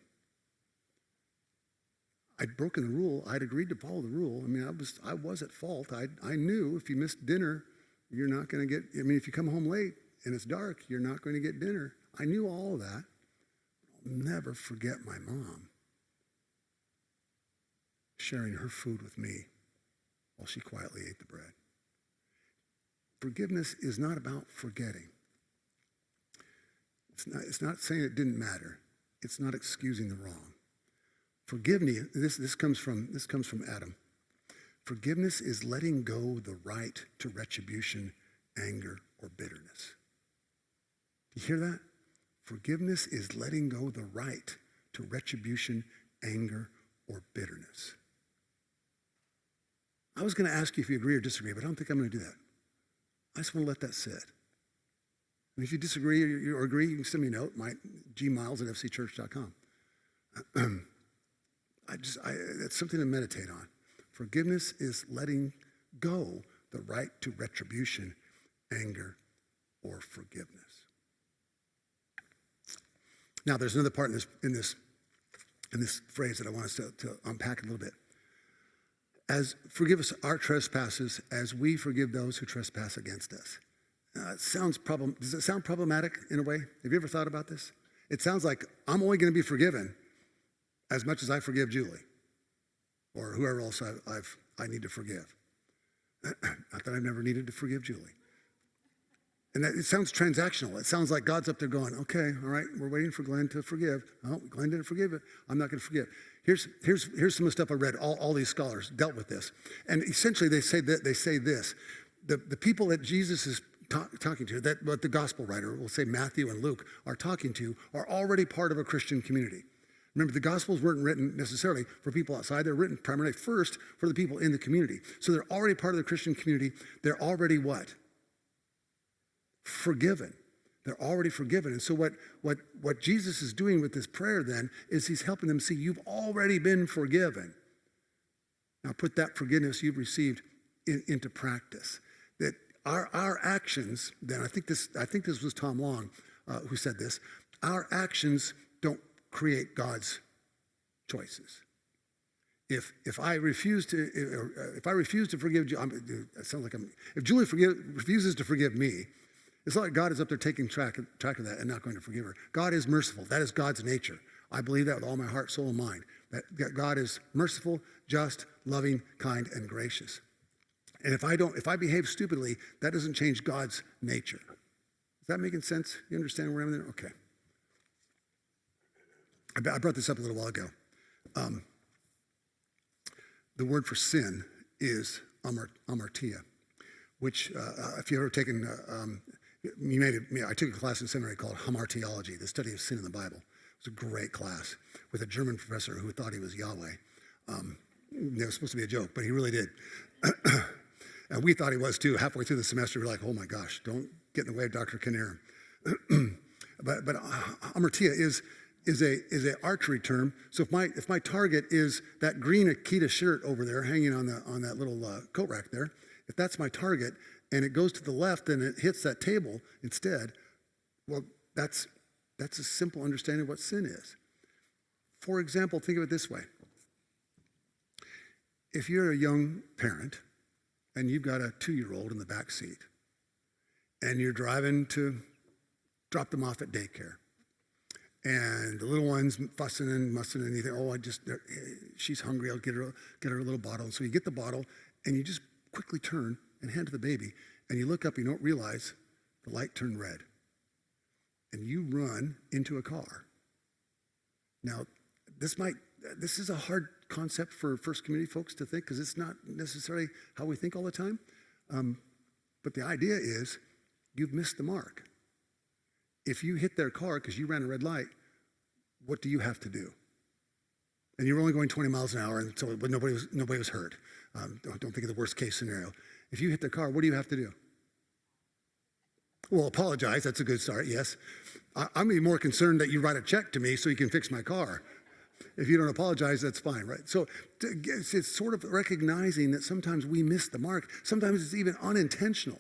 I'd broken the rule. I'd agreed to follow the rule. I mean, I was at fault. I knew if you missed dinner, you're not going to get, if you come home late and it's dark, you're not going to get dinner. I knew all of that. I'll never forget my mom sharing her food with me while she quietly ate the bread. Forgiveness is not about forgetting. It's not saying it didn't matter. It's not excusing the wrong. Forgiveness, this comes from Adam. Forgiveness is letting go the right to retribution, anger, or bitterness. Do you hear that? Forgiveness is letting go the right to retribution, anger, or bitterness. I was going to ask you if you agree or disagree, but I don't think I'm going to do that. I just want to let that sit. And if you disagree or agree, you can send me a note, gmiles@fcchurch.com. That's something to meditate on. Forgiveness is letting go the right to retribution, anger, or forgiveness. Now, there's another part in this phrase that I want us to unpack a little bit. As forgive us our trespasses as we forgive those who trespass against us. Does it sound problematic in a way? Have you ever thought about this? It sounds like I'm only going to be forgiven as much as I forgive Julie or whoever else I need to forgive. Not that I've never needed to forgive Julie. And it sounds transactional. It sounds like God's up there going, okay, all right, we're waiting for Glenn to forgive. Oh, Glenn didn't forgive it. I'm not going to forgive. Here's some of the stuff I read. All these scholars dealt with this. And essentially they say this. The people that Jesus is talking to, that what the gospel writer, we'll say Matthew and Luke, are talking to, are already part of a Christian community. Remember, the Gospels weren't written necessarily for people outside. They're written primarily first for the people in the community. So they're already part of the Christian community. They're already what? Forgiven. They're already forgiven. And so what Jesus is doing with this prayer then is he's helping them see you've already been forgiven. Now put that forgiveness you've received into practice. That our actions, then I think this was Tom Long who said this, our actions don't create God's choices. If I refuse to forgive you, it sounds like if Julie refuses to forgive me, it's not like God is up there taking track of that and not going to forgive her. God is merciful. That is God's nature. I believe that with all my heart, soul, and mind. That God is merciful, just, loving, kind, and gracious. And if I behave stupidly, that doesn't change God's nature. Is that making sense? You understand where I'm at? Okay. I brought this up a little while ago. The word for sin is amartia, which, if you've ever taken, I took a class in seminary called hamartiology, the study of sin in the Bible. It was a great class with a German professor who thought he was Yahweh. It was supposed to be a joke, but he really did. And we thought he was too. Halfway through the semester, we were like, oh my gosh, don't get in the way of Dr. Kinnear. but hamartia is a archery term. So if my target is that green Akita shirt over there hanging on that little coat rack there, if that's my target and it goes to the left and it hits that table instead, well, that's a simple understanding of what sin is. For example, think of it this way. If you're a young parent and you've got a 2-year-old in the back seat and you're driving to drop them off at daycare, and the little one's fussing and mussing, and you think, she's hungry, I'll get her a little bottle. And so you get the bottle, and you just quickly turn and hand to the baby, and you look up, you don't realize the light turned red. And you run into a car. Now, this is a hard concept for First Community folks to think, because it's not necessarily how we think all the time. But the idea is, you've missed the mark. If you hit their car because you ran a red light, what do you have to do? And you're only going 20 miles an hour, and so but nobody was hurt. Don't think of the worst case scenario. If you hit their car, what do you have to do? Well, apologize. That's a good start. Yes, I'm even more concerned that you write a check to me so you can fix my car. If you don't apologize, that's fine, right? So it's sort of recognizing that sometimes we miss the mark. Sometimes it's even unintentional.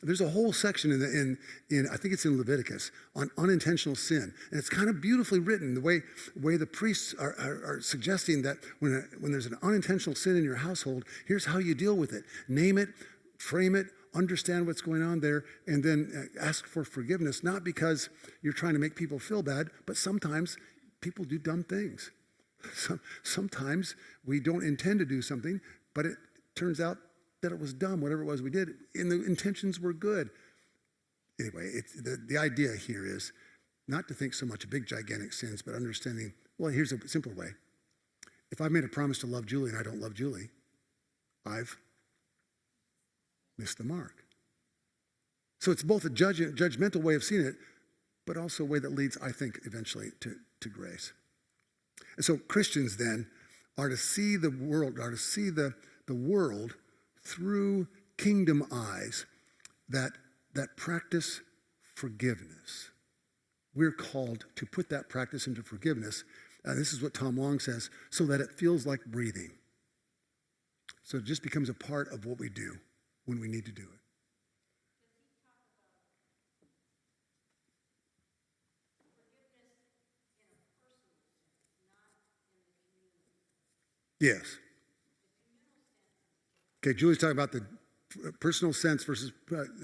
There's a whole section in I think it's in Leviticus on unintentional sin, and it's kind of beautifully written. The way the priests are suggesting that when there's an unintentional sin in your household, here's how you deal with it: name it, frame it, understand what's going on there, and then ask for forgiveness. Not because you're trying to make people feel bad, but sometimes people do dumb things. Sometimes we don't intend to do something, but it turns out that it was dumb, whatever it was we did, and the intentions were good. Anyway, the idea here is not to think so much of big, gigantic sins, but understanding, well, here's a simple way. If I've made a promise to love Julie and I don't love Julie, I've missed the mark. So it's both a judgmental way of seeing it, but also a way that leads, I think, eventually to grace. And so Christians then are to see the world through kingdom eyes that practice forgiveness. We're called to put that practice into forgiveness. This is what Tom Long says, so that it feels like breathing. So it just becomes a part of what we do when we need to do it. Yes. Okay, Julie's talking about the personal sense versus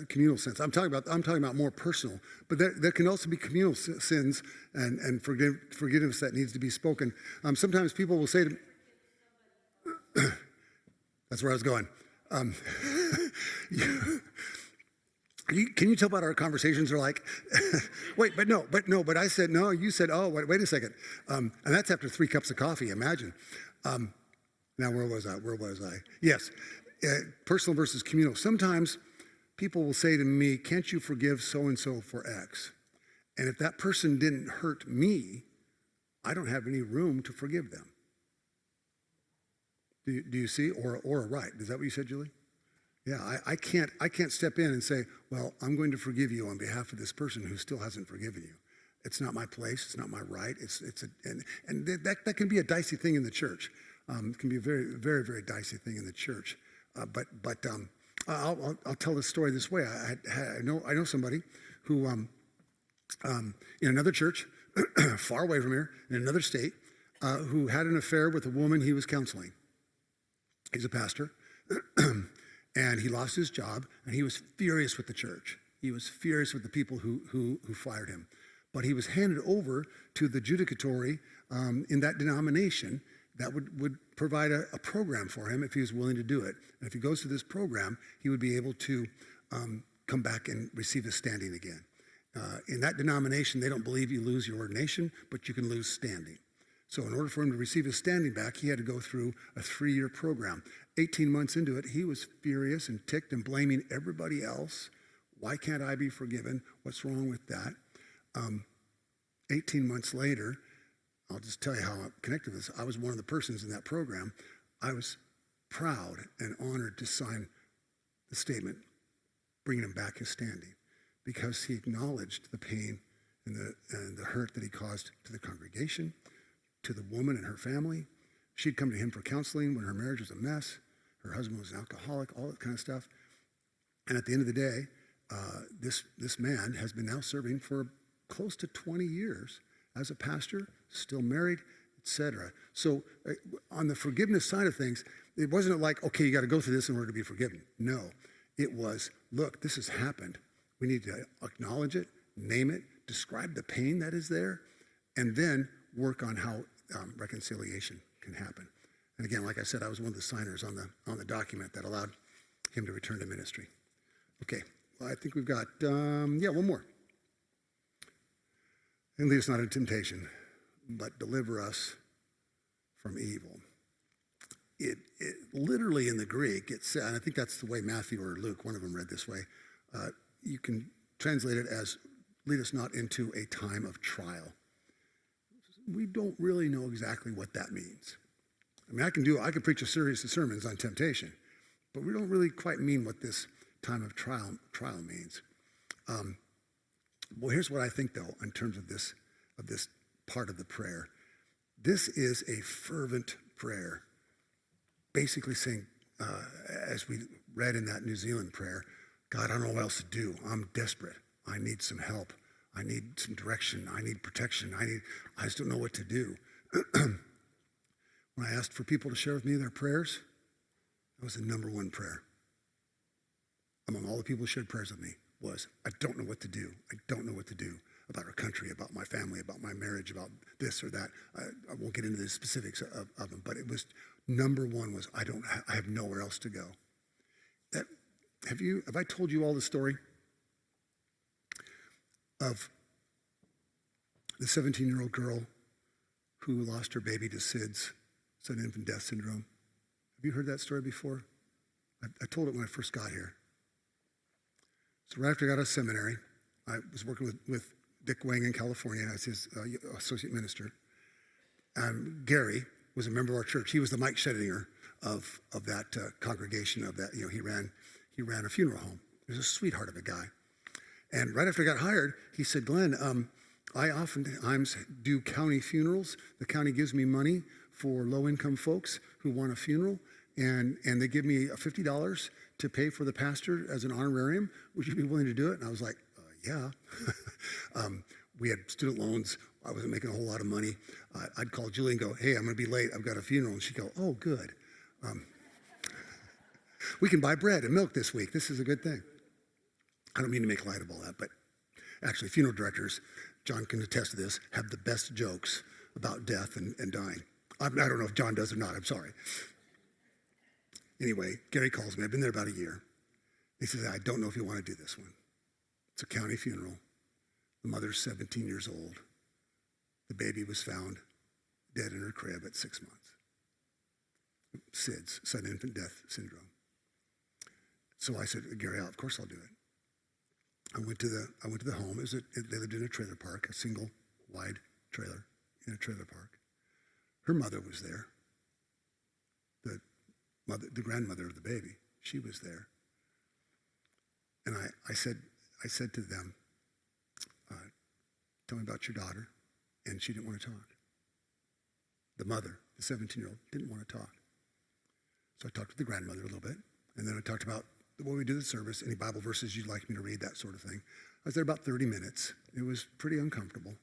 communal sense. I'm talking about more personal, but there can also be communal sins and forgiveness that needs to be spoken. Sometimes people will say to that's where I was going. Can you tell what our conversations are like? But I said no. You said, oh, wait a second, and that's after 3 cups of coffee. Imagine. Now, where was I? Yes, personal versus communal. Sometimes people will say to me, can't you forgive so-and-so for X? And if that person didn't hurt me, I don't have any room to forgive them. Do you see? Or a right. Is that what you said, Julie? Yeah, I can't step in and say, well, I'm going to forgive you on behalf of this person who still hasn't forgiven you. It's not my place. It's not my right. And that can be a dicey thing in the church. It can be a very, very, very dicey thing in the church. But I'll tell the story this way. I know somebody who in another church, far away from here, in another state, who had an affair with a woman he was counseling. He's a pastor, and he lost his job, and he was furious with the church. He was furious with the people who fired him. But he was handed over to the judicatory in that denomination that would provide a program for him if he was willing to do it. And if he goes through this program, he would be able to come back and receive his standing again. In that denomination, they don't believe you lose your ordination, but you can lose standing. So in order for him to receive his standing back, he had to go through a 3-year program. 18 months into it, he was furious and ticked and blaming everybody else. Why can't I be forgiven? What's wrong with that? 18 months later, I'll just tell you how I'm connected with this. I was one of the persons in that program. I was proud and honored to sign the statement bringing him back his standing, because he acknowledged the pain and the hurt that he caused to the congregation, to the woman and her family. She'd come to him for counseling when her marriage was a mess. Her husband was an alcoholic, all that kind of stuff. And at the end of the day, this man has been now serving for close to 20 years as a pastor, still married, etc. So on the forgiveness side of things, it wasn't like, okay, you got to go through this in order to be forgiven. No, it was, look, this has happened. We need to acknowledge it, name it, describe the pain that is there, and then work on how reconciliation can happen. And again, like I said, I was one of the signers on the document that allowed him to return to ministry. Okay, well, I think we've got, one more. And lead us not into temptation, but deliver us from evil. It literally in the Greek, it said, and I think that's the way Matthew or Luke, one of them read this way, you can translate it as lead us not into a time of trial. We don't really know exactly what that means. I mean, I can preach a series of sermons on temptation, but we don't really quite mean what this time of trial means. Well, here's what I think, though, in terms of this part of the prayer. This is a fervent prayer, basically saying, as we read in that New Zealand prayer, God, I don't know what else to do. I'm desperate. I need some help. I need some direction. I need protection. I just don't know what to do. When I asked for people to share with me their prayers, that was the number one prayer. Among all the people who shared prayers with me was, I don't know what to do. I don't know what to do about our country, about my family, about my marriage, about this or that. I won't get into the specifics of them, but it was number one was, I have nowhere else to go. Have I told you all the story of the 17-year-old girl who lost her baby to SIDS, sudden infant death syndrome? Have you heard that story before? I told it when I first got here. So right after I got out of seminary, I was working with Dick Wang in California as his associate minister. Gary was a member of our church. He was the Mike Schedinger of that congregation of that. He ran a funeral home. He was a sweetheart of a guy. And right after I got hired, he said, Glenn, I oftentimes do county funerals. The county gives me money for low-income folks who want a funeral, and they give me $50 to pay for the pastor as an honorarium. Would you be willing to do it? And I was like, yeah. We had student loans. I wasn't making a whole lot of money. I'd call Julie and go, hey, I'm going to be late. I've got a funeral. And she'd go, oh, good. We can buy bread and milk this week. This is a good thing. I don't mean to make light of all that, but actually funeral directors, John can attest to this, have the best jokes about death and dying. I don't know if John does or not. I'm sorry. Anyway, Gary calls me. I've been there about a year. He says, I don't know if you want to do this one. It's a county funeral. The mother's 17 years old. The baby was found dead in her crib at 6 months. SIDS, sudden infant death syndrome. So I said, Gary, of course I'll do it. I went to the home. They lived in a trailer park, a single wide trailer in a trailer park. Her mother was there. The grandmother of the baby, she was there. And I said to them, tell me about your daughter. And she didn't want to talk. The mother, the 17-year-old, didn't want to talk. So I talked to the grandmother a little bit. And then I talked about what we do the service, any Bible verses you'd like me to read, that sort of thing. I was there about 30 minutes. It was pretty uncomfortable.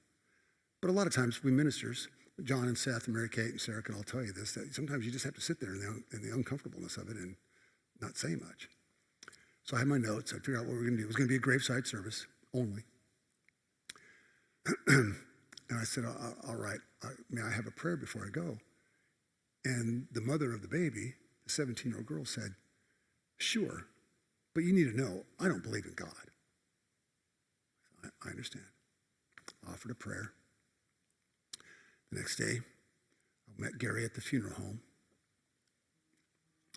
But a lot of times we ministers, John and Seth and Mary Kate and Sarah can all tell you this, that sometimes you just have to sit there in the uncomfortableness of it and not say much. So I had my notes. I'd figure out what we were going to do. It was going to be a graveside service only. And I said, all right, may I have a prayer before I go? And the mother of the baby, the 17-year-old girl, said, sure, but you need to know, I don't believe in God. I understand. Offered a prayer. The next day, I met Gary at the funeral home.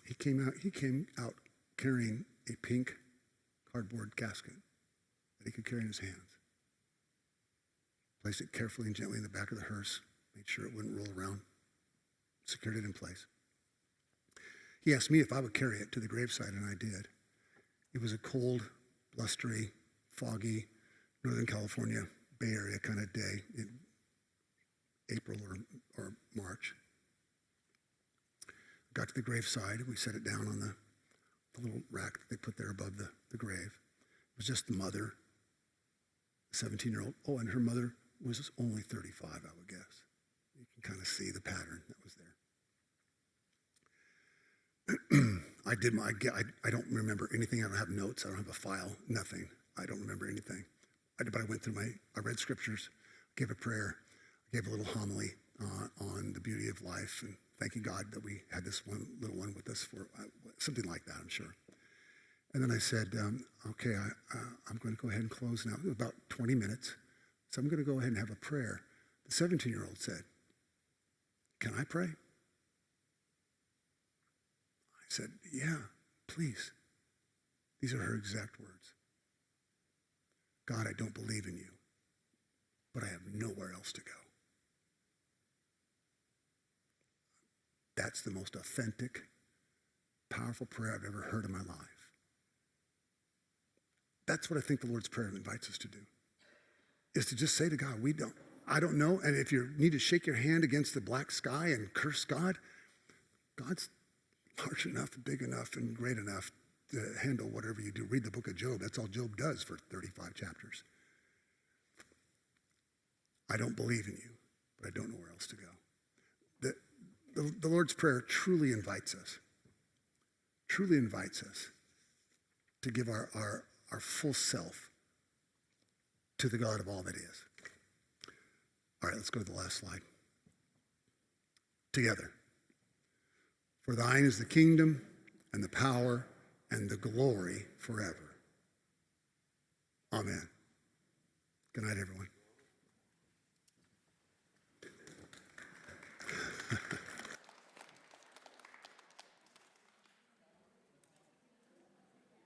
He came out carrying a pink cardboard casket that he could carry in his hands. Placed it carefully and gently in the back of the hearse, made sure it wouldn't roll around, secured it in place. He asked me if I would carry it to the graveside, and I did. It was a cold, blustery, foggy, Northern California, Bay Area kind of day in April or March. Got to the graveside, we set it down on the little rack that they put there above the grave. It was just the mother, 17-year-old. Oh, and her mother was only 35, I would guess. You can kind of see the pattern that was there. I don't remember anything. I don't have notes. I don't have a file, nothing. I don't remember anything. But I went through I read scriptures, gave a prayer, gave a little homily on the beauty of life, and thanking God that we had this one little one with us for something like that, I'm sure. And then I said, okay, I'm going to go ahead and close now. It was about 20 minutes. So I'm going to go ahead and have a prayer. The 17-year-old said, can I pray? I said, yeah, please. These are her exact words. God, I don't believe in you, but I have nowhere else to go. That's the most authentic, powerful prayer I've ever heard in my life. That's what I think the Lord's Prayer invites us to do, is to just say to God, I don't know. And if you need to shake your hand against the black sky and curse God, God's large enough, big enough, and great enough to handle whatever you do. Read the book of Job. That's all Job does for 35 chapters. I don't believe in you, but I don't know where else to go. The Lord's Prayer truly invites us to give our full self to the God of all that is. All right, let's go to the last slide. Together. For thine is the kingdom and the power and the glory forever. Amen. Good night, everyone.